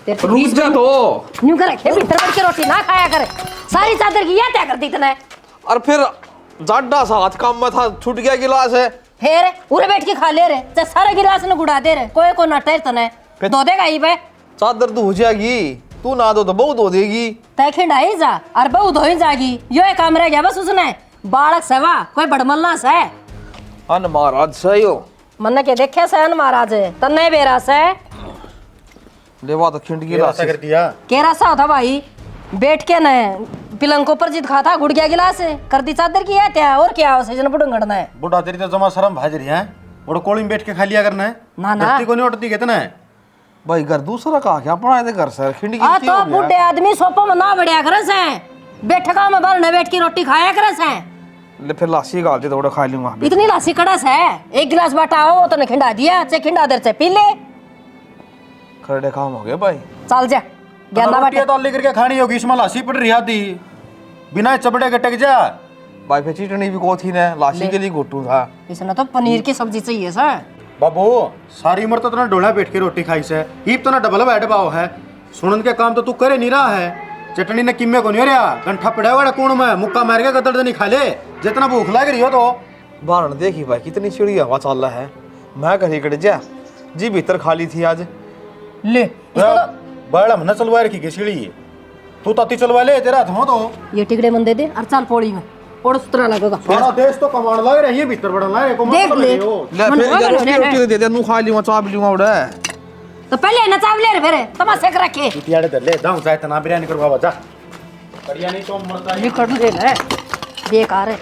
रुक जा तो। न्यू करे खेबी तरबड़ की रोटी ना खाया करे, सारी चादर की ये क्या कर दी तने? और फिर जाडा सा हाथ काम में था, छूट गया गिलास है। फिर उरे बैठ के खा ले रे, चाहे सारा गिलास न गुड़ा दे रे, कोई को ना टेर तने धो देगा ही पे। चादर तू हो जाएगी, तू ना दो तो बहु धो देगी। तय खिंडाई जा और बहु धोई जागी, यो एक काम रह गया बस उसने। बालक सेवा कोई बड़मल्ला से अन महाराज सही हो मन के देखे से अन महाराज तन्ने बेरा से लेवा तो खिंड गिलास कर दिया। केरा सा होता भाई, बैठ के न पिलंग को पर जीत खाता गुड़ गया गिलास कर दी चादर की है त्या और क्या सीजन बुढ़ंगड़ना है। बुढ़ा तेरी तो जमा शर्म भाज रही है, और कोली में बैठ के खा लिया करना है। ना ना धरती को नहीं उठती कहते ना भाई, घर दूसरा कहा क्या पड़ा है घर सर खिंड आ तो बुढ़े आदमी सोपो में ना बढ़िया करे से, बैठका में बाहर न बैठ के रोटी खाया करे से। ले फिर लासी गाल दे थोड़ा खा लूंगा। इतनी लासी कड़स है, एक गिलास बाटा हो तो ने खिंडा दिया, चे खिंडा देर से पी ले। खरड़े काम हो गए भाई। चल जा ज्ञाना बाटे तो लेकर के खानी होगी, इसमें लासी पड़ रही आती बिना चबड़े के टक जा। भाई फिर चटनी भी को थी ना, लासी के लिए गोटू था। इसने तो पनीर की सब्जी चाहिए सर। बाबू सारी उम्र तो तना डोला बैठ के रोटी खाई से, ईब तो ना डबल बैठ पाओ है। सुनन के काम तो तू करे नहीं रहा है। चटनी ने किम्मे को नहीं रहा, गंठा पड़ा हुआ कूण में मुक्का मार के गदड़ नहीं खा ले, जितना भूख लग रही हो तो। बारण देखी भाई कितनी चिड़ी हवा चल रहा है। मैं कहीं कट जा जी भीतर खाली थी आज। ले बड़ा मन चलवा रखी के सीढ़ी, तू ताती चलवा ले तेरा हाथ तो। ये टिकड़े मन दे दे और चल पौड़ी में और सुतरा लगेगा। सारा देश तो कमाने लग रही है, भीतर बड़ा लग रहा देख ले ले फिर रोटी दे दे, नु खा लूंगा चाप लूंगा उड़े। तो पहले न चाव ले रे फिर तमाशे कर रखे। इतियाड़े दे ले जाऊं चाहे तना बिरयानी कर बाबा जा। बढ़िया नहीं तो मरता है। निकल ले ले बेकार है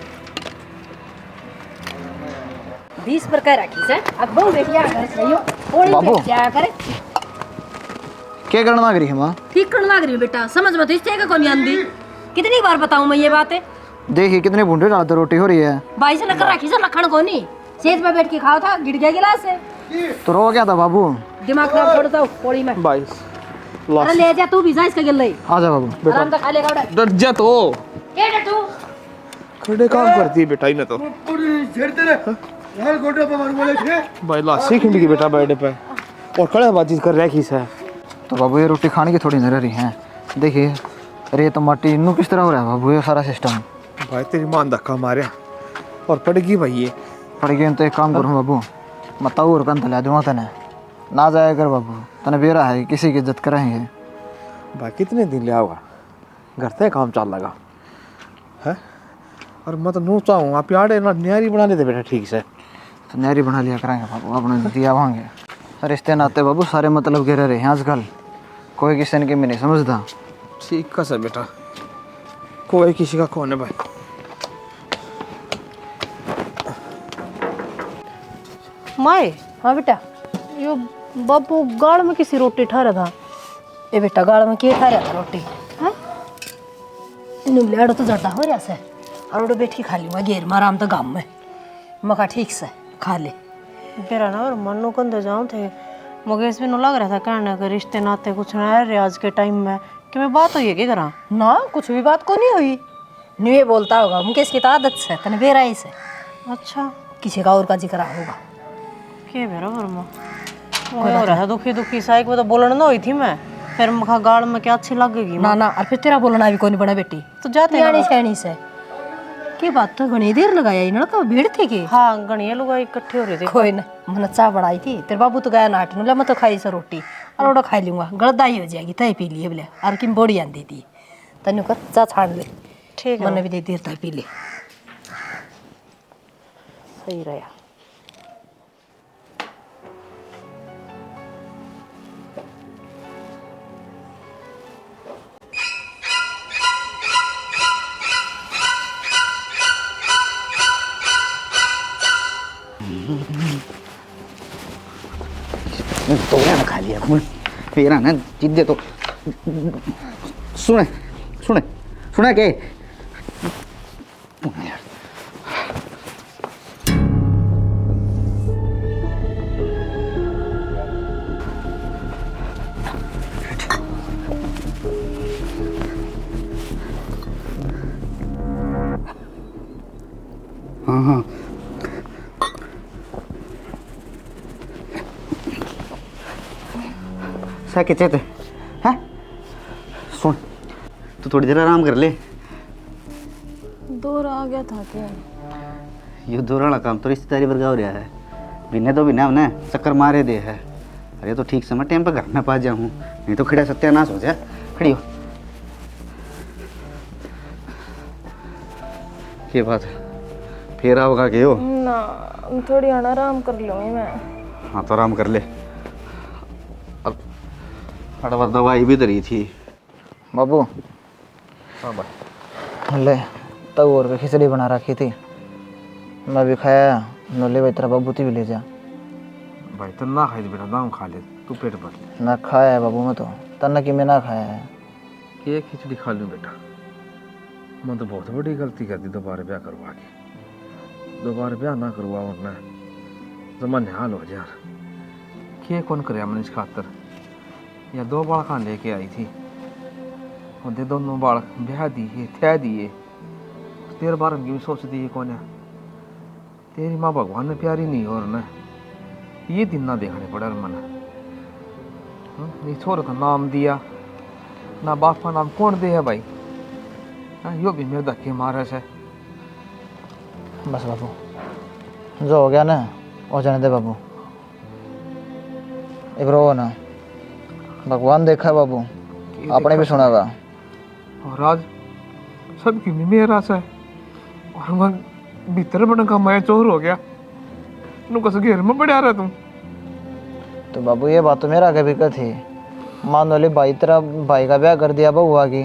20 पर कह रखी से। अब बहु बेटिया घर से हो पौड़ी पे क्या करे, क्या करना लग रही है माँ? ठीक करने लग रही है बेटा, समझ मत इससे का कौन आंदी। कितनी बार बताऊं मैं ये बातें? देखिए कितने भूंडे डालते रोटी हो रही है। भाई से न कर रखी से लखन को नहीं, सेज पे बैठ के खाओ था, गिर गया गिलास से। तो रो क्या था बाबू? दिमाग खराब छोड़ता हूँ पौड़ी में। भाई अरे ले जा तू भी जा इसका गिल्ला ही। आ जा बाबू। आराम से खा लेगा उड़ा। डर जा तो। के डटू खड़े काम करती है बेटा इन्हें तो। भाई लासी खिंड की बेटा बैठे पे और खड़े बातचीत कर रखी से। तो बाबू ये रोटी खाने की थोड़ी नजर रही है। देखिए रेत माटी इनू किस तरह हो रहा है बाबू ये सारा सिस्टम। भाई तेरी मान धक्का मारे और पड़ेगी भाई ये। पड़ गए तो एक काम करूँ बाबू, मताऊ और कंत ला दूंगा तने ना जाया कर बाबू, तने बेरा है किसी की इज्जत करेंगे। भाई कितने दिन लिया होगा, घर से काम चल लगा है। और मैं तो नू चाहूँ आप यार ना न्यारी बना लेते बेटा ठीक से। तो न्यारी बना लिया करेंगे बाबू, अपने दिया वांगे रिश्ते नाते बाबू सारे मतलब गिर रहे हैं आजकल, कोई किसी ने नहीं समझता। ठीक का सर बेटा, कोई किसी का कौन है भाई। माए हाँ बेटा। यो बाबू गाड़ में किसी रोटी ठहरा था। ए बेटा गाड़ में के खा रहा था रोटी है? नुमलेड़ो तो जड़ता हो रहा से और उड़ो बैठ के खा लूंगा घेर में आराम तो गाँव में। मका ठीक से खा ले। मेरा ना और मन नु कंधे जाऊं थे, मुकेश भी नु लग रहा था कहने के रिश्ते नाते कुछ ना रहे आज के टाइम में कि मैं बात हुई है क्या करा ना कुछ भी बात को नहीं हुई। न्यू ये बोलता होगा मुकेश की तो आदत से तने बेराई से अच्छा किसी का और का जिक्र होगा। के बेरा वर्मा हो रहा था दुखी दुखी सा एक तो बोलना ना हुई थी मैं, फिर मखा गाड़ में क्या अच्छी लगेगी ना ना और फिर तेरा बोलना भी कोई नहीं बना बेटी तो जाते यानी शैनी से की बात तो घनी देर लगाया इन का भीड़ थी कि हाँ गणिया लोग इकट्ठे हो रहे थे। कोई ना मन चाह बढ़ाई थी तेरे बाबू तो गया नाट नुला मैं तो खाई से रोटी और ओडो खा लूंगा गलदाई हो जाएगी तय पी लिए बोले और किम बोड़ी आंदी थी तनु कर चा छान ले ठीक है मन भी दे देर तय पी ले सही रहा। तो ना खा लिया फिर ना जिद्दे तो सुने सुने सुना के हाँ हाँ साके चेते है? सुन, तू थोड़ी देर आराम कर ले। दूर आ गया था क्या? ये दूर वाला काम तो रिश्तेदारी वर्गा हो रहा है। बिना तो बिना हमने चक्कर मारे दे है। अरे तो ठीक समय टाइम पर घर में पा जाऊँ, नहीं तो खड़ा सत्यानाश हो जाए। खड़ी हो। ये बात है, फिर आओगा के हो ना, थोड़ी आराम कर लूँगी मैं। हाँ तो आराम कर ले। अब अड़वा दवाई भी धरी थी। बाबू हाँ भाई, ले तब और का खिचड़ी बना रखी थी, मैं भी खाया। नोले भाई तेरा बाबू ती भी ले जा। भाई तो ना खाई बेटा, दाम खा ले, तू पेट भर ले। ना खाया है बाबू, मैं तो तन्ना कि मैं ना खाया है। एक खिचड़ी खा लूँ बेटा, मैं तो बहुत बड़ी गलती कर दी दोबारा ब्याह करवा के। दोबारा ब्याह ना करवा वरना जमाने हाल हो यार। के कौन करे मैंने इस खातर। या 2 बालक लेके आई थी, और दे दोनों बालक ब्याह दिए थे दिए। तेरे बारे में भी सोच दिए कौन है। तेरी माँ भगवान ने प्यारी नहीं और न ये दिन ना देखने पड़ा मन। ये छोरे का नाम दिया ना, बाप का नाम कौन दे है भाई। यो भी मेरे धक्के मारे से। बस बाबू, जो हो गया ना हो जाने दे बाबू। एक रो ना, भगवान देखा है बाबू, आपने भी सुनागा। और आज सबकी मेरा से और मैं भीतर बने का मैं चोर हो गया। नु कस घेर में बढ़िया रहा तुम। तो बाबू ये बात तो मेरा कभी का थी। मान लो भाई तेरा भाई का ब्याह कर दिया बहुआ की।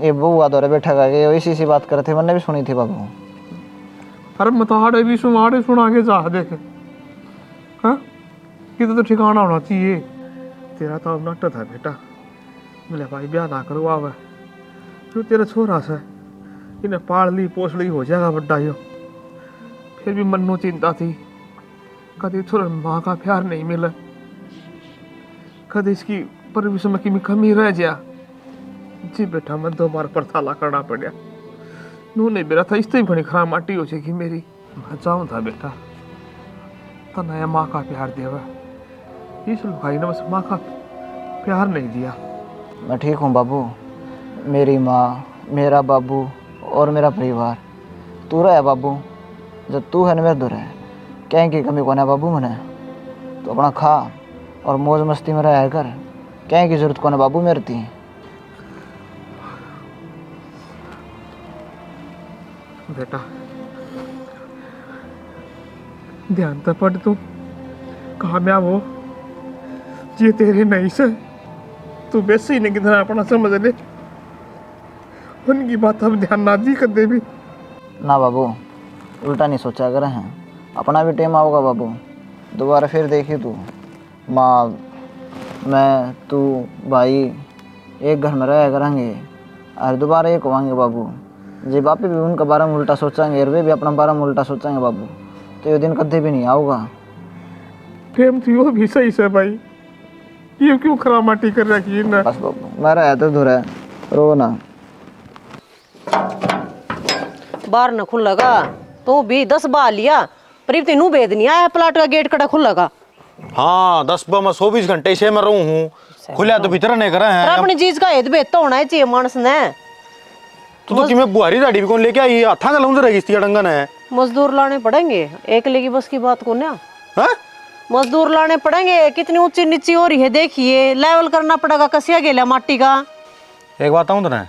ये बहुआ दौरे बैठा गया इसी सी बात करते, मैंने भी सुनी थी बाबू। अरे मताड़े भी सुनाड़े सुना के जा देख। हाँ ये तो ठिकाना होना चाहिए। तेरा तो अब नट था बेटा, बोले भाई ब्याह ना करवावे, जो तेरा छोरा से इन्हें पाल ली पोस ली हो जाएगा बड्डा यो। फिर भी मन में चिंता थी, कभी छोरा माँ का प्यार नहीं मिला, कभी इसकी परवरिश में की कमी रह जा। जी बेटा मैं 2 बार परथाला करना पड़ा। नू नहीं बेरा था, इससे भी बड़ी खराब माटी हो जाएगी मेरी। मैं चाहूँ था बेटा तो नया माँ का प्यार देवा। इस भाई ने बस माँ का प्यार नहीं दिया। मैं ठीक हूँ बाबू, मेरी माँ, मेरा बाबू और मेरा परिवार तू रहा है बाबू। जब तू है ना मेरे दूर है, क्या की कमी कौन है बाबू मैंने। तो अपना खा और मौज मस्ती में रहा कर, क्या की जरूरत कौन है बाबू मेरे थी। बेटा ध्यान तो पड़, तू कामयाब हो ये तेरे नहीं से। तू वैसे ही नहीं कितना अपना समझ ले, उनकी बात अब ध्यान ना दी कर दे भी। ना बाबू उल्टा नहीं सोचा कर हैं, अपना भी टाइम आओगा बाबू। दोबारा फिर देखी तू, माँ मैं तू भाई एक घर में रहा करेंगे और दोबारा एक होंगे बाबू। जी बापी भी उनका बारे में उल्टा सोचेंगे और वे भी अपना बारे में उल्टा सोचेंगे बाबू, तो ये दिन कभी भी नहीं आऊगा। प्रेम थी वो भी सही से भाई, ये क्यों खराब माटी कर रखी है ना। बस बाबू मेरा है तो दूर है, रो ना। बाहर न खुलेगा तो भी 10 बार लिया, पर तेनू भेद नहीं आया। प्लाट का गेट कड़ा खुलेगा। हाँ 10 में 24 घंटे से मैं रहूं हूँ, खुला तो भीतर नहीं करा है। अपनी चीज का हेद भेद तो होना चाहिए मानस ने। तो कि मैं बुहारी दाढ़ी भी कौन लेके आई, हाथा का लौंद रहेगी इसकी डंगन है। मजदूर लाने पड़ेंगे, एक लेगी बस की बात को ना। हाँ? मजदूर लाने पड़ेंगे, कितनी ऊंची नीची हो रही है देखिए, लेवल करना पड़ेगा। कसिया गेला माटी का। एक बात आऊँ तो ना,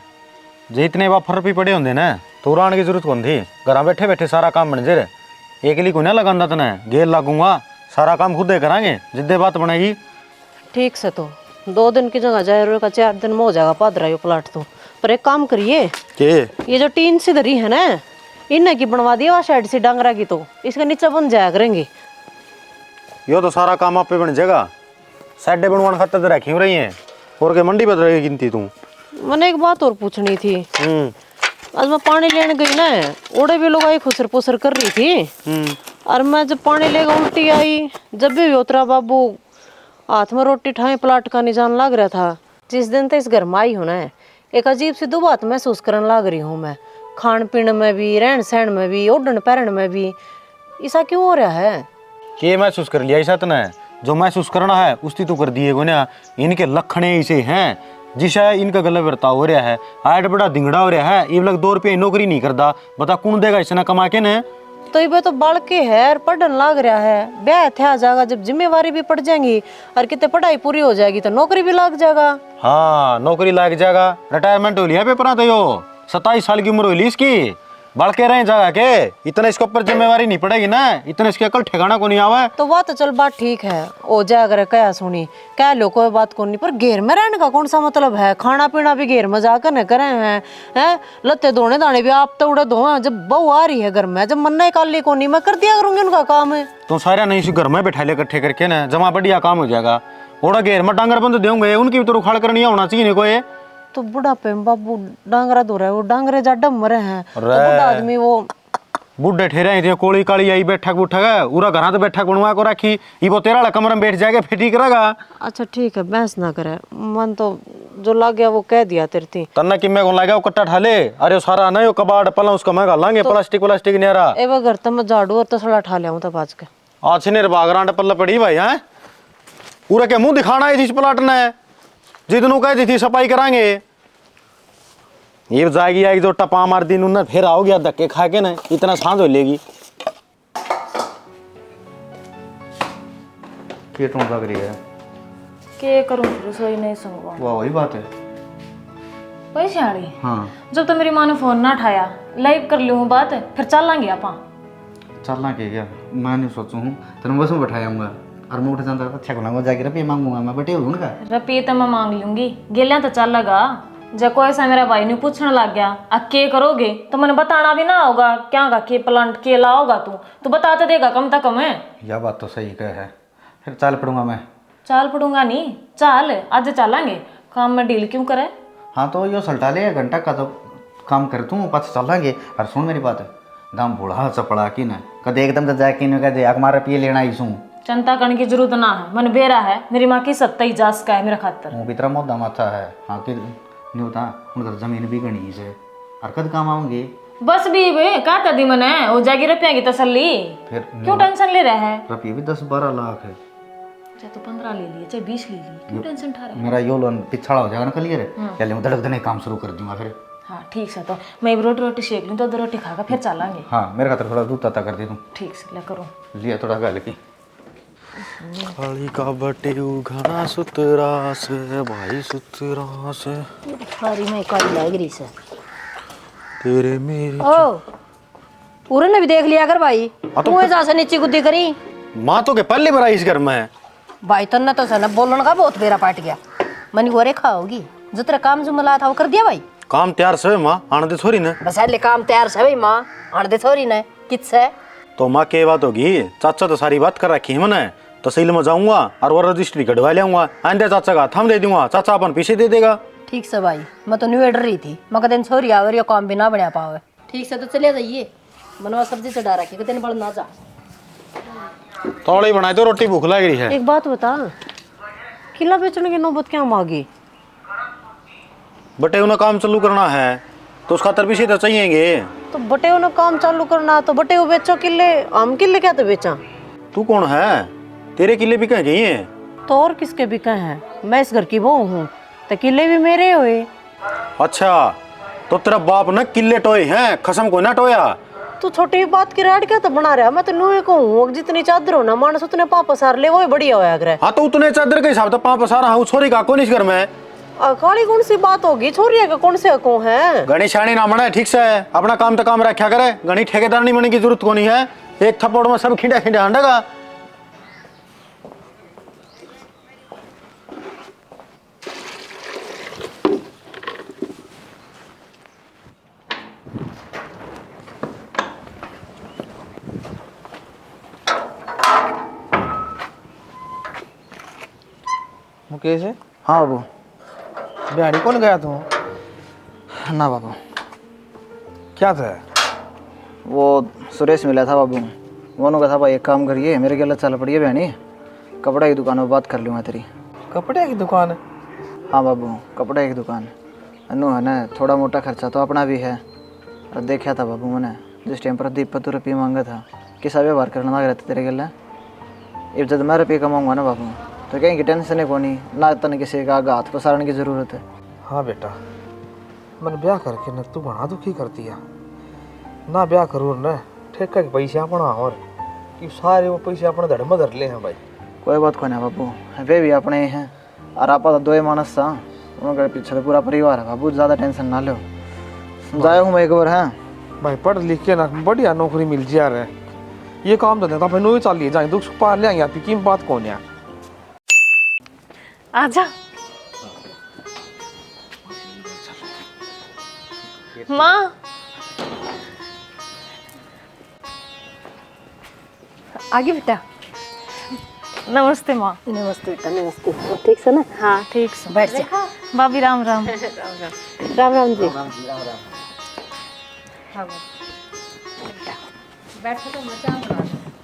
जे इतने वाफर भी पड़े होंगे ना तो आने की जरूरत कौन थी। घर बैठे बैठे सारा काम बन जाए। एक लिए को ना लगांदा तो ना गेल लागूंगा, सारा काम खुद ही करांगे जिद्दे बात बनाएगी। ठीक से तो 2 दिन की जगह जाए का 4 दिन में हो जाएगा पादरा यो प्लाट तो। पर एक काम करिए, ये जो टीन सी धरी है ना, इन्हें की बनवा दिया वहाँ साइड से डांगरा की, तो इसका नीचे बन जाया करेंगे। यो तो सारा काम आप पे बन जाएगा। साइडे बनवाने खातर तो रखी रही है, और के मंडी बदल रहेगी गिनती तू। मैंने एक बात और पूछनी थी। आज मैं पानी लेने गई ना, ओड़े भी लोग आई खुसर पुसर कर रही थी। और मैं जब पानी लेकर उल्टी आई, जब भी उतरा बाबू हाथ में रोटी ठाए प्लाट का निजान लग रहा था। जिस दिन तो इस घर में आई हूं ना, एक अजीब सी दुबात महसूस करने लग रही हूँ मैं। खान पीन में भी, रहन सहन में भी, ओढ़न पहन में भी। ऐसा क्यों हो रहा है? के महसूस कर लिया ऐसा तने? जो महसूस करना है उसकी तो कर दिए गो ना। इनके लक्षण ऐसे हैं जिसे इनका गलत बर्ताव हो रहा है, आठ बड़ा धिंगड़ा हो रहा है। ये लोग 2 रुपये नौकरी नहीं करता, बता कौन देगा इसने कमा के ने। तो ये तो बाल के है और पढ़न लाग रहा है, ब्याह थे आ जाएगा जब जिम्मेवारी भी पड़ जाएंगी और कितने पढ़ाई पूरी हो जाएगी तो नौकरी भी लग जाएगा। हाँ नौकरी लग जाएगा, रिटायरमेंट हो लिया पेपर तो यो 27 साल की उम्र हो ली इसकी, बढ़ के रहे जगह के। इतना इसके ऊपर जिम्मेवारी नहीं पड़ेगी ना, इतना इसके अकल ठिकाना को नहीं आवा। तो वो तो चल बात ठीक है, ओ जा अगर क्या सुनी क्या लो कोई बात को नहीं, पर घेर में रहने का कौन सा मतलब है? खाना पीना भी घेर में जाकर न करे हैं, लत्ते धोने दाने भी आप तो उड़ा धो। जब बहू आ रही है घर में, जब मन्ना काली को नहीं मैं कर दिया करूंगी उनका काम है। तो सारा नहीं इसी घर में बैठा ले इकट्ठे करके ना, जमा बढ़िया काम हो जाएगा। ओड़ा घेर में डांगर बंद देंगे, उनकी भी तो उखाड़ कर नहीं होना चाहिए कोई। तो बुढ़ापे में बाबू डांगरा धो रहा है, वो डांगरे जा डम मरे हैं तो बुढ़ा आदमी वो बुढ़े ठहरे थे, कोड़ी काली आई बैठक उठक पूरा घर तो बैठक बनवा को रखी, ये वो तेरा कमरे में बैठ जाएगा फिर ठीक रहेगा। अच्छा ठीक है बहस ना करे, मन तो जो लग गया वो कह दिया तेरे थी। तन्ना कि मैं कौन लगा वो कट्टा ठाले, अरे सारा नहीं वो कबाड़ पला उसका मैं गालांगे प्लास्टिक प्लास्टिक नहीं रहा। ए वो घर तो मैं झाड़ू और तसला ठा लिया हूं तब आज के। आज से बागरांड पल्ला पड़ी भाई हैं, पूरा के मुंह दिखाना है इस प्लाट ने, जितनू कहती थी सफाई कराएंगे। ये जाएगी आएगी तो टपा मार दी ना, फिर आओ गया धक्के खा के ना, इतना सांझ हो लेगी। ये टूट लग रही है, के करूं फिर रसोई नहीं संगवा। वाह वही बात है। पैसे आड़ी हाँ जब तो मेरी माँ ने फोन ना उठाया, लाइव कर लूँ बात, फिर चल लांगे आपा। चलना क्या, मैं नहीं सोचू हूँ तेन बस में बैठाऊंगा और मैं उठ जाता अच्छा को जाके रुपये मांगूंगा मैं, बटे हूँ उनका रुपये तो मैं मांग लूंगी, गेलिया तो चल लगा। जब कोई सा मेरा भाई ने पूछने लग गया आ के करोगे तो मैंने बताना भी ना होगा क्या का के प्लांट के लाओगा तू बता तो देगा कम तक है। यह बात तो सही कह है, फिर चल पड़ूंगा मैं। चाल पड़ूंगा नहीं, चाल आज चलेंगे, काम में डील क्यों करे। हाँ तो यो सल्टा ले घंटा का तो काम कर तू पास चलेंगे। और सुन मेरी बात है, दाम बूढ़ा चपड़ा की ना कदे एकदम तो जाके नहीं कहते अकमारा पिए लेना ही सूँ चिंता करने की जरूरत ना है, मन बेरा है मेरी माँ की 27 जास का है मेरा खातर। वो भी तेरा मोदा माथा है। हाँ कि नहीं होता उनका जमीन भी गणी से और कद काम आऊंगी बस भी का तदी मन है वो जागी रुपया की तसल्ली, फिर क्यों टेंशन ले रहा है। रुपये भी 10-12 लाख है, चाहे तो 15 ले लिए चाहे 20 ले लिए, क्यों टेंशन उठा रहा है। मेरा यो लोन पिछड़ा हो जाएगा ना क्लियर है, पहले मैं धड़क देने काम शुरू कर दूंगा फिर। हाँ ठीक है, तो मैं एक रोटी सेक लूँ तो 2 रोटी खाकर फिर चलेंगे। हाँ मेरे खातर थोड़ा दूध ताता कर दे दूँ। ठीक से ले करो लिया थोड़ा गल की काली का बटे घना सुतरा से भाई सुतरा से सारी में काली लग रही से। तेरे मेरे ओ पूरे ने भी देख लिया कर भाई, तू ऐसा से नीचे गुद्दी करी। माँ तो के पल्ले बरा इस घर में है भाई तन्ना तो सना बोलन का बहुत बेरा पाट गया, मनी गोरे खाओगी जो तेरा काम जो मला था वो कर दिया भाई। काम तैयार से माँ आने दे छोरी ने, बस ले काम तैयार से भाई माँ आने दे थोड़ी ने किससे। तो माँ के बात होगी, चाचा तो सारी बात कर रखी है मैंने, तहसील में जाऊंगा और वो रजिस्ट्री कटवा लियाऊंगा, आंदे चाचा का थम दे दूंगा, चाचा अपन पीछे दे देगा। ठीक से भाई, मैं तो न्यू एडर रही थी, मैं कहते छोरी आवर ये काम भी ना बना पावे। ठीक से तो चले जाइए, मनवा सब्जी चढ़ा रखी कहते बड़ ना जा। थोड़ी बनाए तो रोटी भूख लग रही है। एक बात बता, किला बेचने की नौबत क्या मांगी? बटे उन्हें काम चालू करना है तो उसका तर पीछे तो चाहिए। तो बटे ने काम चालू करना तो बटे बेचो किले, हम किले क्या तो बेचा। तू कौन है, तेरे किले भी कह गई है तो और किसके भी कहे हैं, मैं इस घर की बहू हूँ तो किले भी मेरे हुए। अच्छा तो तेरा बाप ने किले टोए हैं, कसम को ना टोया। तू छोटी बात की राड क्या तो बना रहा, मैं तो नुए को हूँ, जितनी चादर हो ना मानस उतने पापा सार ले, वो बढ़िया होया करे। हाँ तो उतने चादर के हिसाब से पाँव पसारा हूँ, छोरी का कौन इस घर में। काली कौन सी बात होगी, छोरी का कौन से हको है। गणी शानी ना बने, ठीक से अपना काम तो काम रखा करे, गणी ठेकेदार नहीं बनने की जरूरत को नहीं है। एक थप्पड़ में सब खिंडा खिंडा हंडेगा। मुकेश है? हाँ बाबू। बिहाड़ी कौन गया तू? ना बाबू। क्या था? वो सुरेश मिला था बाबू, वो ने कहा था भाई एक काम करिए मेरे गला चल पड़िए बहनी, कपड़े की दुकान में बात कर लूँगा तेरी। कपड़े की दुकान है? हाँ बाबू कपड़े की दुकान अनु है ना, थोड़ा मोटा खर्चा तो अपना भी है। और देखा था बाबू मैंने जिस टाइम पर 2 रुपये मांगा था, किसा व्यवहार करना लग रहा था तेरे गला। अब जब मैं रुपये कमाऊंगा ना बाबू तो कहीं टेंशन है कौन ना तन किसी का आगे हाथ पसारने की ज़रूरत है। हाँ बेटा, मैंने ब्याह करके न तू बड़ा दुखी कर दिया ना। ब्याह करूँ न ठेका के पैसे अपना और कि सारे वो पैसे अपने धड़ में धर ले हैं भाई। कोई बात को नहीं बाबू, वे भी अपने ही हैं और आप दो ही मानस था उनके पीछे तो पूरा परिवार है बाबू, ज़्यादा टेंशन ना लो। जाए हूँ मैं एक बार। हाँ भाई पढ़ लिख के ना बढ़िया नौकरी मिल जा रहा है। ये काम तो देता भाई नो ही चलिए जाए दुख सुख पार ले आएंगे आपकी कीम बात कौन है। आजा माँ, आगे बेटा। नमस्ते माँ। नमस्ते बेटा, नमस्ते। और ठीक से ना? हाँ ठीक से। बैठ जा। भाभी राम राम। राम राम जी।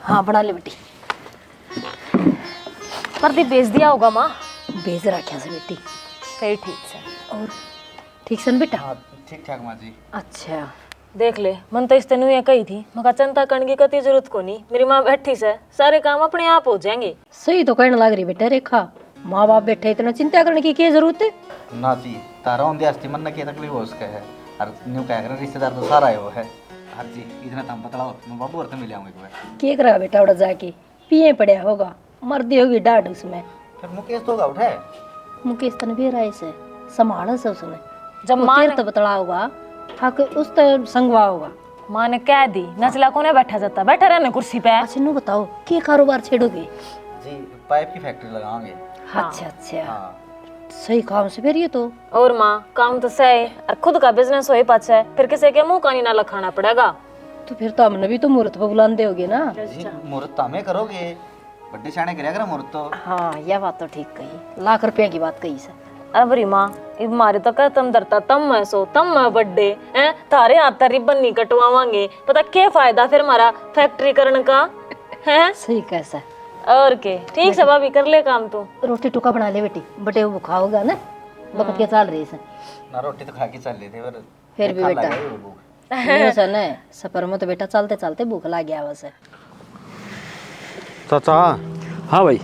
हाँ बना ले बेटी। प्रदीप भेज दिया होगा माँ? भेज रखा से बेटी। फिर ठीक से। और ठीक से न बेटा? ठीक ठाक माँ जी। अच्छा देख ले, मन तो इस तेनु ये कही थी मगर चिंता करने की कती जरूरत को नहीं। मेरी माँ बैठी से सारे काम अपने आप हो जाएंगे। सही तो कहने लग रही बेटा रेखा, माँ बाप बैठे इतना चिंता करने की क्या जरूरत है। ना जी, तारा उन दियास्ती मन की तकलीफ हो उसका है और न्यू कह कर रिश्तेदार तो सारा है वो है। हाँ जी, इतना तम बतलाओ मैं बाबू और मिल आऊंगा एक बार। क्या करा बेटा उड़ा जाके पिए पड़ा होगा, मर्दी होगी डाढ़ उसमें। फिर मुकेश तो होगा उठे मुकेश तन भी रहा से संभाला से उसने। जब वो माँ तेरे ने तो बतला होगा हक उस तो संगवा होगा। माँ ने कह दी नचला कोने बैठा जाता, बैठा रहने कुर्सी पे। अच्छा नू बताओ क्या कारोबार छेड़ोगे? जी, पाइप की फैक्ट्री लगाएंगे। अच्छा अच्छा हाँ सही काम से फिर ये तो। और माँ काम तो सही और खुद का बिजनेस हो पाछा है, फिर किसी के मुंह का नहीं ना लखाना पड़ेगा। तो फिर तो हमने भी तो मुहूर्त पर बुलाते होगे ना। जी, मुहूर्त तो हमें करोगे, बड्डे शाने करेगा कर मुहूर्त तो। हाँ यह बात तो ठीक कही, लाख रुपया की बात कही सर। अबरी माँ इब मारे तो कर तम धरता तम मैं सो तम मैं बर्थडे हैं थारे हाथ रिबन नहीं कटवावांगे, पता क्या फायदा फिर हमारा फैक्ट्री करने का है। सही कैसा। और के ठीक से भाभी कर ले काम तू। रोटी टुका बना ले बेटी, बटे वो भूखा होगा ना, बकत के चाल रही से। ना रोटी तो खा के चल लेते फिर भी बेटा नहीं सन है सफर में तो बेटा चलते चलते भूख लग गया वैसे। चाचा हाँ भाई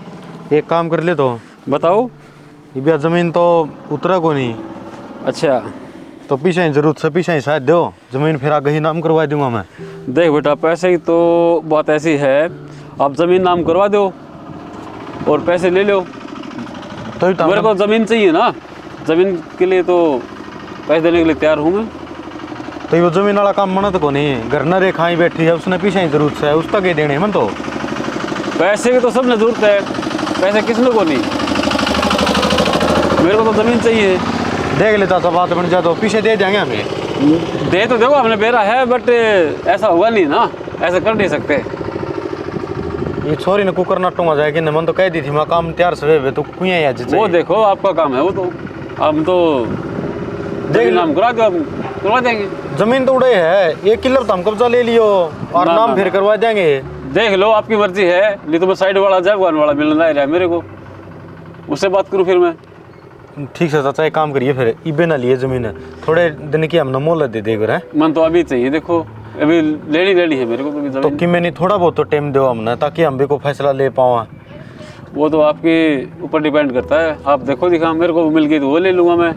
एक काम कर ले तो बताओ। ये भी जमीन तो उतरा को नहीं, अच्छा तो पीछे जरूरत से पीछे शायद दो जमीन, फिर आगे ही नाम करवा दूंगा मैं। देख बेटा, पैसे की तो बात ऐसी है, आप ज़मीन नाम करवा दो और पैसे ले लो। तो मेरे को ज़मीन चाहिए ना, ज़मीन के लिए तो पैसे देने के लिए तैयार हूँ मैं। तो वो जमीन वाला काम मना तो को नहीं, घर न रेखा ही बैठी है, उसने पीछे जरूरत से है, उसका के देने मन तो। पैसे की तो सबने ज़रूरत है, पैसे किसने को नहीं, मेरे को तो ज़मीन चाहिए। देख लेता सब बात बन जाए तो पीछे दे देंगे हमें। दे तो देखो हमने बेरा है, बट ऐसा होगा नहीं ना, ऐसा कर नहीं सकते। ये छोरी ने कुकर नटूंगा जाए कि मन तो कह दी थी मैं काम तैयार से वे तो कुएं आज वो देखो आपका काम है वो तो, हम तो देख नाम करा दो, करवा देंगे। जमीन तो उड़े है, 1 किलो तो हम कब्जा ले लियो और ना, नाम ना, फिर करवा देंगे। देख लो आपकी मर्जी है, नहीं तो मैं साइड वाला जागवान वाला मिलना है मेरे को, उससे बात करूँ फिर मैं। ठीक है चाचा एक काम करिए फिर इबे ना लिए जमीन थोड़े दिन की हमने मोहलत दे देगा है। मन तो अभी चाहिए, देखो अभी लेनी है मेरे को तो तो कि मैंने थोड़ा बहुत तो टाइम दो हमने, ताकि हम भी को फैसला ले पाओ। वो तो आपके ऊपर डिपेंड करता है, आप देखो दिखा मेरे को मिल गई तो वो ले लूँगा मैं।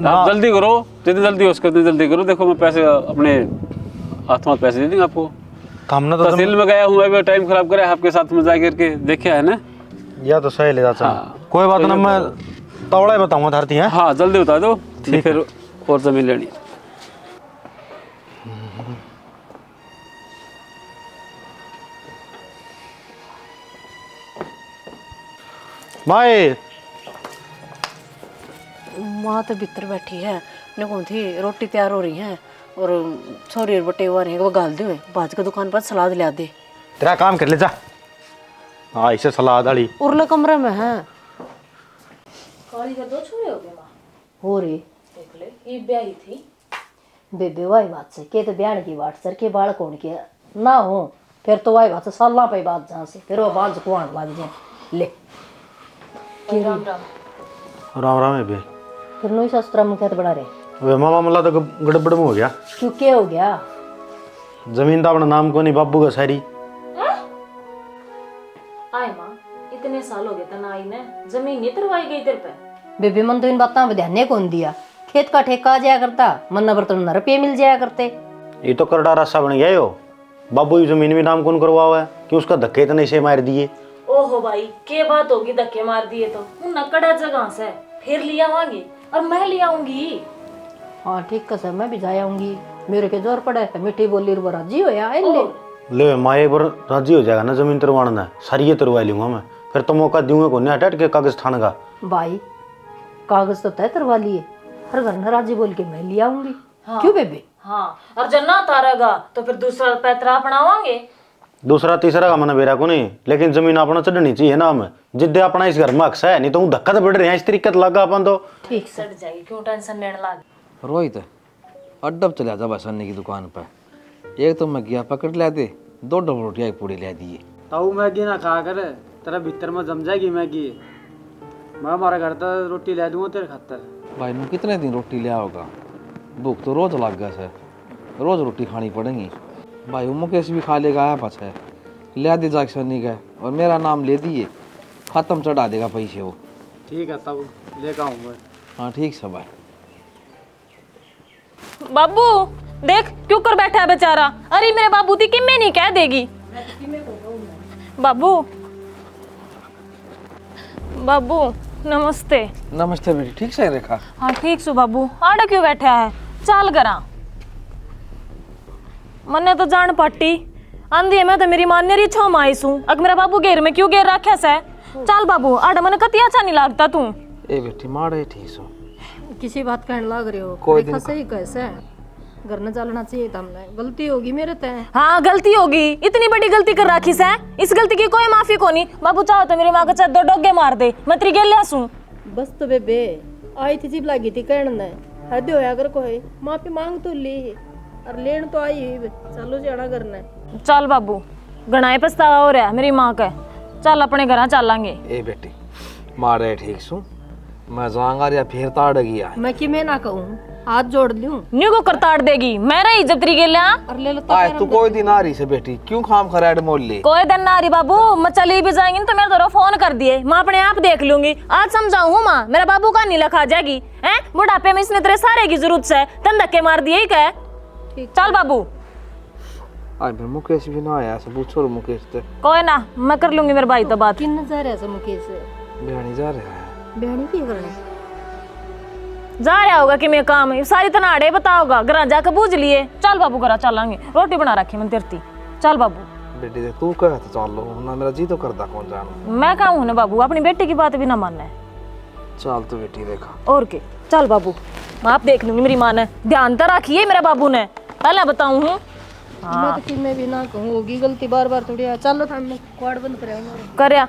आप जल्दी करो, जितनी जल्दी हो उसको उतनी जल्दी करो। देखो मैं पैसे अपने हाथों हाथ पैसे दे देंगे आपको। हमने तो तहसील में गया हूँ, अभी टाइम खराब करे आपके साथ में जा करके देखा है ना। या तो सही ले चाचा, कोई बात ना, मैं तवड़ा बताऊंगा धरती है। हाँ जल्दी बता दो, फिर और जमीन लेनी है। माए माँ तो भीतर बैठी है, ने कौन थी रोटी तैयार हो रही है और छोरी और बटे हुआ रहे वो गाल दे बाज के दुकान पर सलाद ले दे। तेरा काम कर ले जा। हाँ इसे सलाद वाली उरले कमरे में है। काली का 2 छोरे हो गए माँ। हो रही देख ले ये ब्याही थी बेबे वाई बात से के तो ब्याह की बात सर के बाल कौन के ना हो, फिर तो वाई बात से साला पे बात जहाँ से फिर वो बाल कुआन लग जाए ले। राम राम। राम राम है बे। फिर नई शस्त्र में खेत बना रहे वे मामा मला तो गड़बड़ में हो गया। क्यों क्या हो गया? जमीन तो अपना नाम को नहीं बाबू का सारी। आए माँ जमीन नहीं तरवाई गई तेरे पे? बेबे मन तो इन बातों में ध्यान कौन दिया। खेत का ठेका आ जाया करता, मन नबर तो 9 रुपये मिल जाया करते। ये तो करड़ा रास्ता बन गया हो। बाबू की जमीन भी नाम कौन करवा हुआ है कि उसका धक्के इतने से मार दिए। ओहो भाई, के बात होगी धक्के मार दिए तो? नकड़ा जगह से फिर लिया आवांगे और मैं ले आऊंगी। हाँ ठीक कसम, मैं भी जा आऊंगी। मेरे के जोर पड़ा है, मीठी बोली रो राजी होया ले माँ एक बार राजी हो जाएगा ना जमीन तरवाना, सारी ये तरवा लूंगा मैं। फिर तो मौका दूंगा को नहीं हट के कागज थान का। भाई कागज तो तय करवा लिए, हर घर में राजी बोल के मैं ले आऊंगी। हाँ। क्यों बेबे? हाँ, और जब ना तारेगा तो फिर दूसरा पैतरा अपनावांगे। दूसरा तीसरा का मन बेरा को नहीं, लेकिन जमीन अपना चढ़नी चाहिए ना। हमें जिद्दे अपना इस घर में हक है, नहीं तो धक्का तो बढ़ रहे हैं इस तरीके लगा अपन तो। ठीक से सड़ जाएगी, क्यों टेंशन लेने लग? रोहित अड्डब चला जा सन्नी की दुकान पर। एक तो मैं गया पकड़ ला दे, 2 डबल रोटियाँ पूड़ी ला दिए। ताऊ मैगी ना खा कर, तेरा भीतर में जम जाएगी मैगी। मैं हमारे घर तक रोटी ले दूंगा तेरे खातर। भाई मैं कितने दिन रोटी लिया होगा, भूख तो रोज लग गया सर, रोज रोटी खानी पड़ेगी। भाई वो मुकेश भी खा लेगा, आया पास है ले दे जाके सन्नी का, और मेरा नाम ले दिए, खत्म चढ़ा देगा पैसे वो। ठीक है ताऊ, लेकर आऊँगा। हाँ ठीक है भाई। बाबू देख क्यों कर बैठा है बेचारा। अरे मेरे बाबू थी कि मैं नहीं कह देगी। बाबू बाबू नमस्ते। नमस्ते बेटी, ठीक से रेखा? हाँ ठीक सु बाबू, आड़े क्यों बैठा है? चाल करा मन्ने तो जान पट्टी आंधी में तो मेरी मान्य री छो माईसू। अग मेरा बाबू घेर में क्यों घेर रखा से? चाल बाबू, आड़े मने कति अच्छा नहीं लगता तू। ए बेटी माड़े ठीक सो, किसी बात कहने लग रहे हो? कोई देखा सही कैसे घर न चलना चाहिए था, हमने गलती होगी मेरे तय। हाँ गलती होगी, इतनी बड़ी गलती कर रखी से, इस गलती की कोई माफी को नहीं। बाबू चाहो तो मेरी माँ को 2 डोगे मार दे, मैं तेरी गेल लिया। बस तो बेबे आई थी जिब लगी थी कहने हद होया कर कोई माफी मांग तो ली और लेन तो आई हुई। चलो जाना करना है। चल बाबू, गणाए पछतावा हो रहा है मेरी माँ का। चल अपने घर चलांगे। ए बेटी मारे ठीक सू, मैं जाऊंगा या फिर ताड़ गया। मैं कि मैं ना कहूँ, हाथ जोड़ लूं। न्यू को करताड़ देगी, मैं रही जब तेरी गेलिया। और ले लो तो आए तू कोई दिन आ रही से बेटी, क्यों खाम खराड मोल ले? कोई दिन ना रही बाबू, मैं चली भी जाएंगी तो मेरे दोनों फोन कर दिए, मैं अपने आप देख लूंगी। आज समझाऊं हूँ माँ, मेरा बाबू का नीला खा जाएगी। हैं बुढ़ापे में इसने तेरे सारे की जरूरत है, तन धक्के मार दिए क्या? चल बाबू। आज फिर मुकेश भी ना आया, सब पूछो मुकेश से। कोई ना, मैं कर लूंगी मेरे भाई तो बात। किन जा रहा है मुकेश? बिहानी जा रहा है। बिहानी की करने जा रहा होगा कि मैं काम है सारी तनाड़े बताओगा, घर जाकर बूझ लिए। चल बाबू घर चलांगे, रोटी बना रखी मैं तेरती। चल बाबू। बेटी देख तू कह तो चल लो ना, मेरा जी तो करता कौन जाना। मैं कहूँ हूँ ना बाबू, अपनी बेटी की बात भी ना मानना है। चल तू बेटी देखा और के चल बाबू, मैं आप देख लूंगी। मेरी माँ ने ध्यान तो रखिए मेरे बाबू ने, पहले बताऊँ हूँ। मैं तो कि मैं भी ना कहूँ, होगी गलती बार बार थोड़ी। चलो था मैं क्वाड बंद करया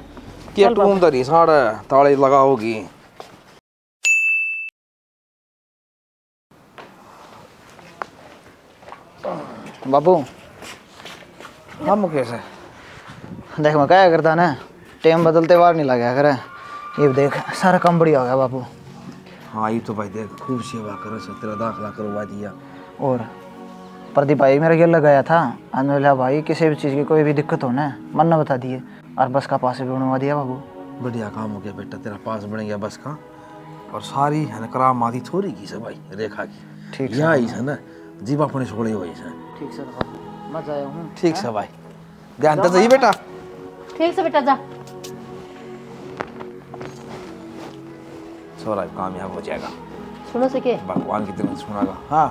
क्या टूम दरी साड़ा ताले लगा होगी। बाबू हाँ मुकेश है। देख मैं क्या करता ना, टाइम बदलते बार नहीं लगा करे। ये देख सारा काम बढ़िया हो गया बाबू। हाँ ये तो भाई देख खूब सेवा करो से, तेरा दाखला करवा दिया। और प्रदीप भाई मेरा गेल लगाया था, अनुला भाई किसी भी चीज़ की कोई भी दिक्कत हो ना मन न बता दिए, और बस का पास भी बनवा दिया बाबू। बढ़िया काम हो गया बेटा, तेरा पास बन गया बस का। और सारी है ना कराम आदि थोड़ी की से भाई रेखा की। ठीक यहाँ ही है ना जीवा अपने छोड़े हुए है। ठीक सर बाबू, मैं जाया हूँ। ठीक है भाई, ध्यान तो सही बेटा। ठीक से बेटा जा। सारा कामयाब हो जाएगा, सुनो से के भगवान की तरफ सुनागा। हाँ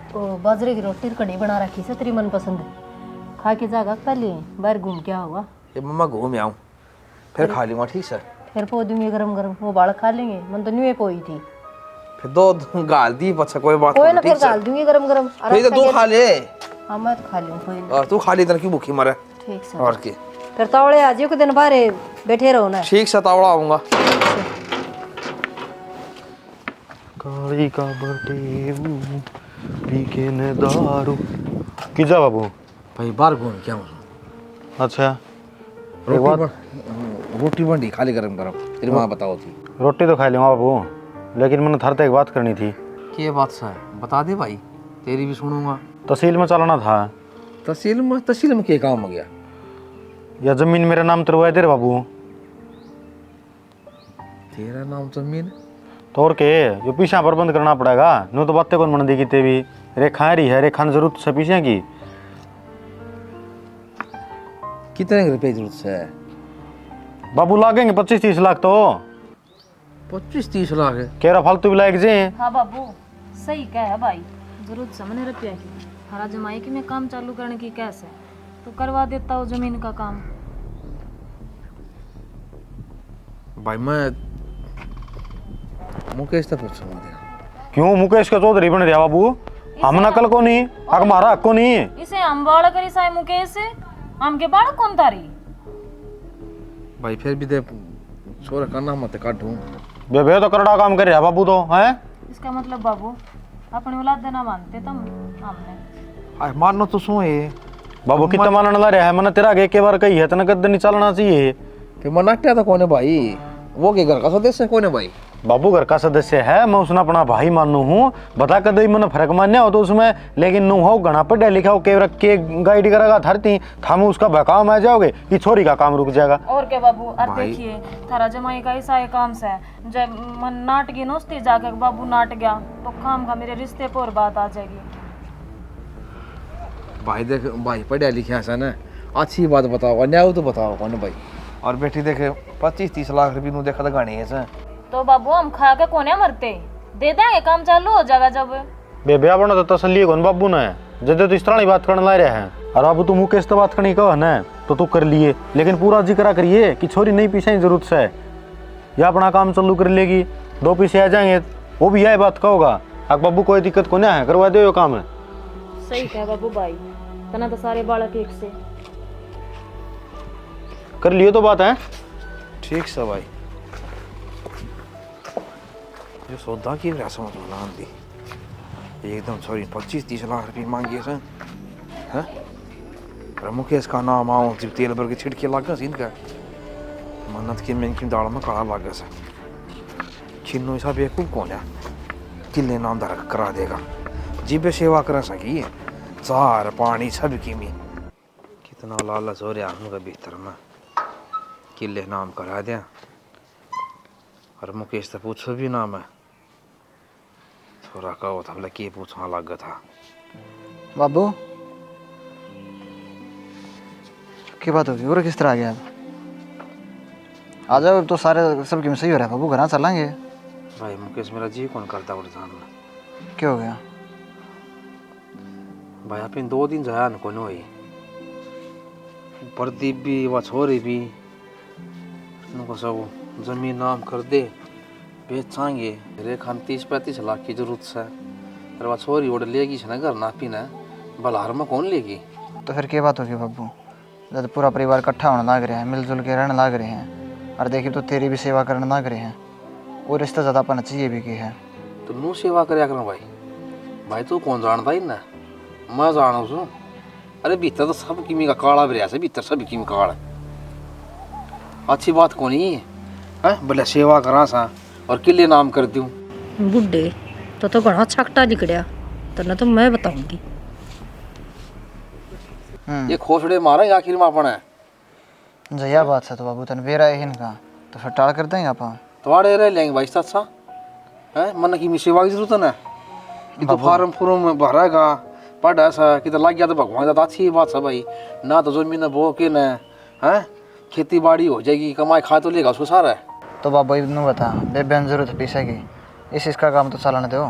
तो बाजरे की रोटी कड़ी बना रखी से तेरी मन पसंद है, खा के जागा पहले बाहर घूम के होगा। ये मम्मा घूम आऊँ फिर खा लूँगा। ठीक सर, फिर पो दूंगी गरम गरम, वो बालक खा लेंगे। मन तो न्यू पोई थी, फिर 2 गाल दी पछा कोई बात कोई ना नहीं। फिर डाल दूंगी गरम गरम। फिर तो तू खा ले। हाँ मैं तो खा लूँ कोई ना। और तू खा ली इधर की भूखी मरे। ठीक से और की फिर तौड़े आज के दिन बाहर बैठे रहो ना। ठीक से तावड़ा आऊँगा। काली का बटे पीके ने दारू की जा बाबू। भाई बाहर घूम क्या हूँ। अच्छा रोटी बंडी खाली गरम गरम, तेरी माँ बताओ थी। रोटी तो खा लूँगा बाबू, लेकिन मैंने थार एक बात करनी थी। क्या बात सा है बता दे भाई, तेरी भी सुनूंगा। तहसील में चलाना था। तहसील में क्या काम हो गया? या जमीन मेरा नाम तरवाए दे रे बाबू। तेरा नाम जमीन तो और के जो पीछा प्रबंध करना पड़ेगा। नो तो बातें कौन मन दी कितने भी रेखा रही है, रेखा जरूरत से पीछे की। कितने रुपए जरूरत है? बाबू लागेंगे 25-30 लाख तो 25-30 लाख है। कह रहा फालतू भी लायक जे। हाँ बाबू सही कह है भाई, जरूरत समझ रुपया की हरा जमाई की मैं काम चालू करने की कैसे तो करवा देता हूँ जमीन का काम। भाई मैं मुकेश से पूछूंगा। क्यों मुकेश का चौधरी बन रहा बाबू? हम नकल को नहीं, हमारा हक को नहीं। इसे हम बाड़ा करी साई मुकेश से हम के बाड़ा कौन तारी? भाई फिर भी दे छोरा का नाम मत काटूं। बेबे तो करड़ा काम कर रहा बाबू तो है। इसका मतलब बाबू अपनी औलाद देना मानते तुम हमने? आय मानो तो सो है बाबू कितना मानने ला रहा है? मैंने तेरा आगे एक बार कही है, तना कद नहीं चलना चाहिए। फिर मनाट्या तो कौन है भाई? वो के घर का सदस्य कौन है भाई? बाबू घर का सदस्य है, मैं उसने अपना भाई मानू हूँ। बता कद मैंने फर्क मान्या हो तो उसमें, लेकिन नू हो घना पढ़ा लिखा हो के गाइड करेगा धरती थाम उसका बकाम आ जाओगे कि छोरी का काम रुक जाएगा। और क्या बाबू अब देखिए थारा जमाई का ऐसा है काम से जब मन नाट गई नोस्ती जाकर बाबू नाट गया तो काम का मेरे रिश्ते पर बात आ जाएगी। भाई देख भाई पढ़ा लिखा है ना, अच्छी बात बताओ, अन्याय तो बताओ कौन भाई। और बेटी देखे 25-30 लाख रुपये नू देखा तो गाने है तो बाबू हम खा के कोने मरते दे देंगे, काम चालू हो जाएगा जब। बेबे बना तो तसल्ली कौन बाबू ने जदे तो इस तरह बात करने ला रहे हैं। और बाबू तू मुकेश तो बात करनी कहो ना तो तू कर लिए, लेकिन पूरा जिक्र करिए कि छोरी नहीं पीछे की जरूरत है या अपना काम चालू कर लेगी, 2 पीछे आ जाएंगे वो भी यही बात कहोगा। अब बाबू कोई दिक्कत को नहीं है, करवा दो ये काम है। सही कह बाबू भाई, तना तो सारे बालक एक से कर लिए तो बात है। ठीक से भाई जो सौदा की समझ में ना आती एकदम सॉरी 25-30 लाख रुपये मांगी है। और मुकेश का नाम आओ जब तेल भर के छिड़के लगा सी इनका मन्नत की मैं दाल में काला लगा सा छिन्नो ऐसा बेवकूफ कौन है किले नाम दर करा देगा जीबे सेवा कर सकी चार पानी सब की में कितना लालच हो रहा हूँ भीतर में किले नाम करा दिया। और मुकेश तो पूछो भी नाम है थोड़ा कहो था मतलब के पूछना लग था। बाबू क्या बात होगी और किस तरह आ गया? आ जाओ तो सारे सबकी में सही हो रहा है बाबू, घर चलेंगे। भाई मुकेश मेरा जी कौन करता उड़ान में क्या हो गया? भाई आप 2 दिन जाया न कौन हुई प्रदीप भी वह छोरी भी उनको सब जमीन नाम कर दे बेचाएंगे। रेखा 30-35 लाख की जरूरत है और वह छोरी ओढ़ लेगी ना घर ना पीना बलहार में कौन लेगी? तो फिर क्या बात होगी बाबू? जब पूरा परिवार इकट्ठा होने लग रहे हैं, मिलजुल के रहने लग रहे हैं, और देखिए तो तेरी भी सेवा करने लग रहे हैं, वो रिश्ता ज़्यादा पाना चाहिए भी की है। तो नू सेवा करया करो भाई। भाई तू कौन जानता ही ना मैं जाना उसू। अरे भीतर तो सब की का काला भी से भीतर सब की काला अच्छी बात कौन है भले सेवा करा सा और किले नाम कर दूं। बुढ़े तो घना छकटा निकलिया तो तो मैं बताऊंगी। ये खोसड़े मारा आखिर में अपने जया बात है तो बाबू तन बेरा है इनका तो फिर टाल कर देंगे आप थोड़े रह लेंगे भाई अच्छा है मन की सेवा की जरूरत है तो फार्म फूर्म भरेगा पढ़ा सा कि तो लग गया तो भगवान ज्यादा अच्छी बात है भाई ना तो जमीन बो के न है खेती बाड़ी हो जाएगी कमाई खा तो लेगा उसको सारा है। तो बाबा इतनू बता बेबेन जरूरत है पैसे की, इसका काम तो चलाने दो।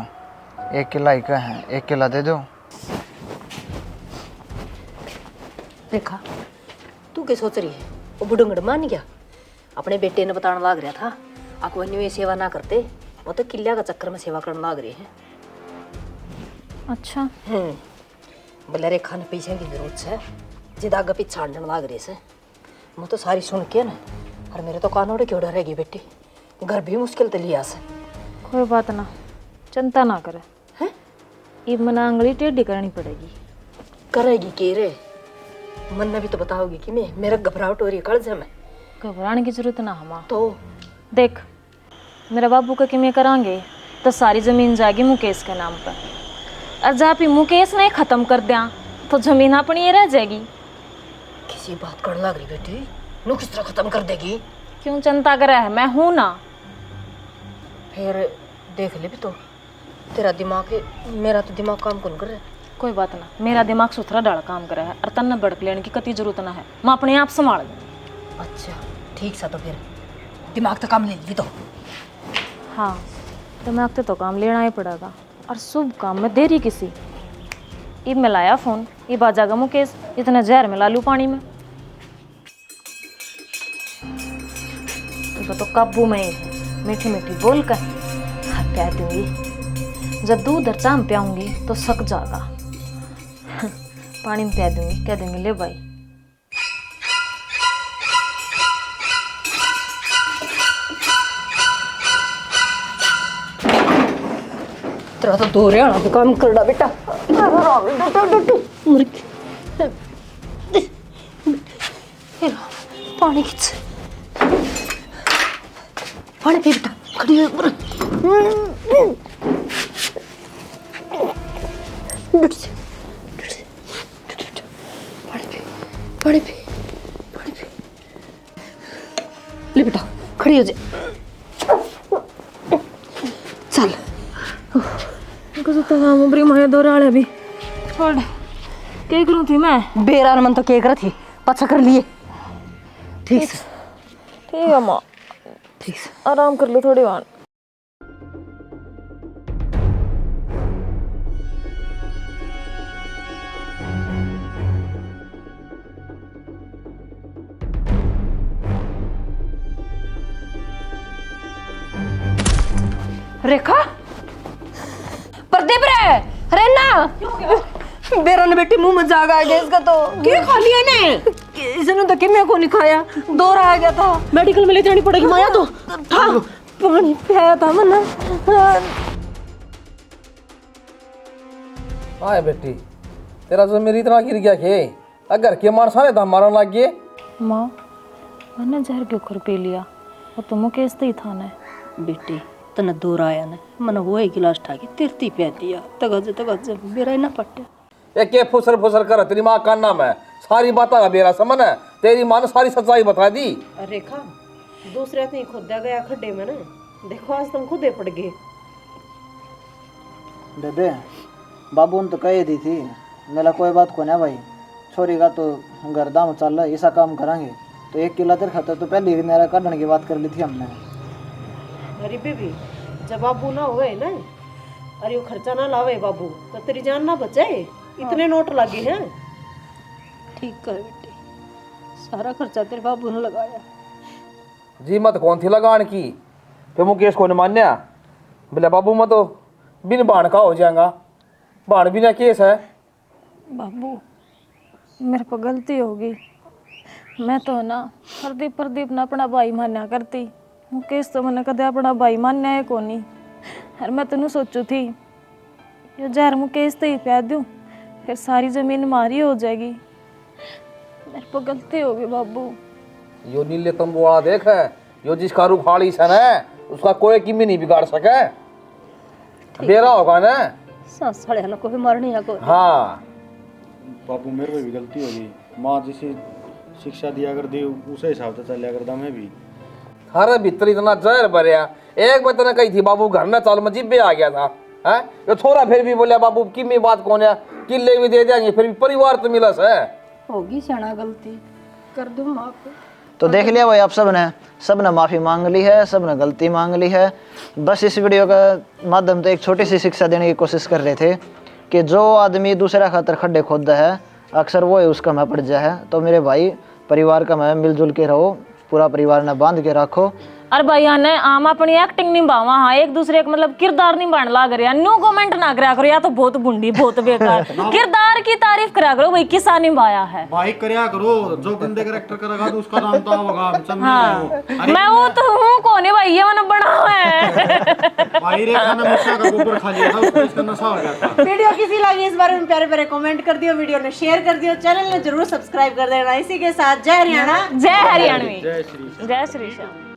1 किला ही का है, 1 किला दे दो। रेखा तू क्या सोच रही है? वो बुढ़ंगड़ मान गया अपने बेटे ने बताने लग रहा था आपको अन्य सेवा ना करते, वो तो किले का चक्कर में सेवा करने लग रहे हैं। अच्छा बोले रेखा ने पैसे की जरूरत है जिद आगे पीछे छाड़ने लग रहे से मैं तो सारी सुन के ना और मेरे तो कानोड़े क्यों डरेगी बेटी, घर भी मुश्किल तो लिया से। कोई बात ना चिंता ना करे हैं ये मना आंगली टेढ़ी करनी पड़ेगी। करेगी के रे? मन ने भी तो बताओगी कि मैं मेरा घबराहट हो रही है कल में। घबराने की जरूरत ना हमा तो देख मेरा बाबू का किमें करांगे तो सारी जमीन जाएगी मुकेश के नाम पर और जहाँ पे मुकेश नहीं खत्म कर दिया तो जमीन अपनी ये रह जाएगी। किसी बात कर लग रही बेटी, नु किस तरह खत्म कर देगी? क्यों चिंता करे है, मैं हूं ना। फिर देख ले भी तो, तेरा दिमाग है, मेरा तो दिमाग काम कौन कर रहा है। कोई बात ना, मेरा दिमाग सुथरा डाल काम कर रहा है और तन्ने भड़क लेने की कति जरूरत ना है, मैं अपने आप संभाल लूँ। अच्छा ठीक सा, तो फिर दिमाग तो काम ले ली तो। हाँ, दिमाग तो काम लेना ही पड़ेगा, और शुभ काम में देरी किसी। इब मैं लाया फ़ोन, इब आ जाएगा मुकेश, इतना जहर मिला लूँ पानी में। तो काबू में ही है, मीठी मीठी बोल कर प्यार दूंगी। जब दूध और चाम पियाऊंगी तो सक जाएगा। पानी में प्या दूंगी, कह दूंगी ले भाई। तेरा तो दो रहा भी काम करना बेटा। मुर्गी पानी खींच, पानी पी बेटा, खड़ी हो ऊपर। पानी पी, पानी पी, पानी पी। ले बेटा, खड़ी हो जा, चल। उबरी माया दो राड़े भी छोड़, क्या करूँ थी मैं? बेरान मन तो क्या कर थी, पछा कर लिए। ठीक से, ठीक है माँ, ठीक से आराम कर लो थोड़ी बार। रेखा, प्रदीप रे, रेना, बेरान बेटी मुंह में जाग आ गया इसका। तो क्या खा लिया ने? इसने तो किम्या को नहीं खाया, दौरा आ गया था, मेडिकल में ले जानी पड़ेगी माया। तो पानी पिया था मना। हाँ बेटी, तेरा जमीर इतना गिर गया कि अगर के मार सारे दाम मारन लग गए। माँ, मैंने जहर क्यों कर पी लिया? वो तो मुकेश ही था ना। बेटी तना दौरा आया ने, मन वो एक गिलास ठाकी तिरती पिया दिया, तगज बेरा ना पट्टे। ये के फुसर फुसर कर, तेरी माँ का नाम है, सारी बातें का बेरा समन है, तेरी माँ ने सारी सच्चाई बता दी। रेखा, दूसरे ने खुद गया खड्डे में ना, देखो आज तुम खुदे पड़ गए। बेबे बाबू ने तो कही दी थी, मेरा कोई बात को ना भाई, छोरी का तो घर दाम चल रहा है, ऐसा काम करेंगे तो 1 किलो तेरे खातर तो पहले ही मेरा काटने की बात कर ली थी हमने। अरे बेबी, जब बाबू ना हुए ना, अरे वो खर्चा ना लावे बाबू, तो तेरी जान ना बचे। इतने नोट लगे हैं। ठीक कर बेटी, सारा खर्चा तेरे बाबू ने लगाया। जी मत कौन थी लगान की, फिर मुकेश को न मान्या, बोले बाबू मैं तो बिन बाण का हो जाएगा, बाण बिना केस है। बाबू, मेरे पर गलती होगी, मैं तो ना प्रदीप ना अपना भाई मान्या करती, मुकेश तो मैंने कदे अपना भाई मान्या है को नहीं। और मैं तेन सोचू थी ये जहर मुकेश तो ही पिया दूँ, फिर सारी जमीन मारी हो जाएगी। मेरे पर गलती होगी बाबू। यो नीले तंबू वाला देख है, यो जिसका रूखाड़ी सन है उसका कोई किमी नहीं बिगाड़ सके, बेरा होगा ना। सास साढ़े हला को भी मारनी है को। हाँ बाबू मेरे पे भी गलती होगी, माँ जिसे शिक्षा दिया कर दी उसे हिसाब से चलिया करता मैं भी। थारे भीतर इतना जहर भरिया, एक बार तने कही थी बाबू घर में चाल में जिब्बे आ गया था, हैं? ये छोरा फिर भी बोलिया बाबू किमी बात कौन है, किले भी दे देंगे, फिर भी परिवार तो मिला है। होगी सियाना गलती, कर दूं माफ। तो देख लिया भाई आप सब ने माफ़ी मांग ली है, सब ने गलती मांग ली है। बस इस वीडियो का माध्यम से एक छोटी सी शिक्षा देने की कोशिश कर रहे थे कि जो आदमी दूसरा खातर खड्डे खोदता है अक्सर वो है उसका मैं पड़ जाए है। तो मेरे भाई परिवार का मैं मिलजुल के रहो, पूरा परिवार ने बांध के रखो। और भैया ने आम अपनी एक्टिंग निभावा, हाँ एक दूसरे का मतलब किरदार निभाने लग रहा, न्यू कमेंट ना करा करो, या तो बहुत गुंडी बहुत बेकार किरदार की तारीफ करा करो, भाई किसा निभाया है भाई करया करो, जो गंदे कैरेक्टर करेगा तो उसका नाम तो होगा। हाँ, मैं वो तो हूँ कौन है भाई, ये मैंने बना हुआ है। भाई रेखा ने मुझसे का गोबर खा लिया था, उसको इसका नशा हो गया था। वीडियो किसी लगी इस बारे में प्यारे प्यारे कमेंट कर दियो, वीडियो ने शेयर कर दियो, चैनल ने जरूर सब्सक्राइब कर देना। इसी के साथ जय हरियाणा, जय हरियाणवी, जय श्री जय श्री श्याम।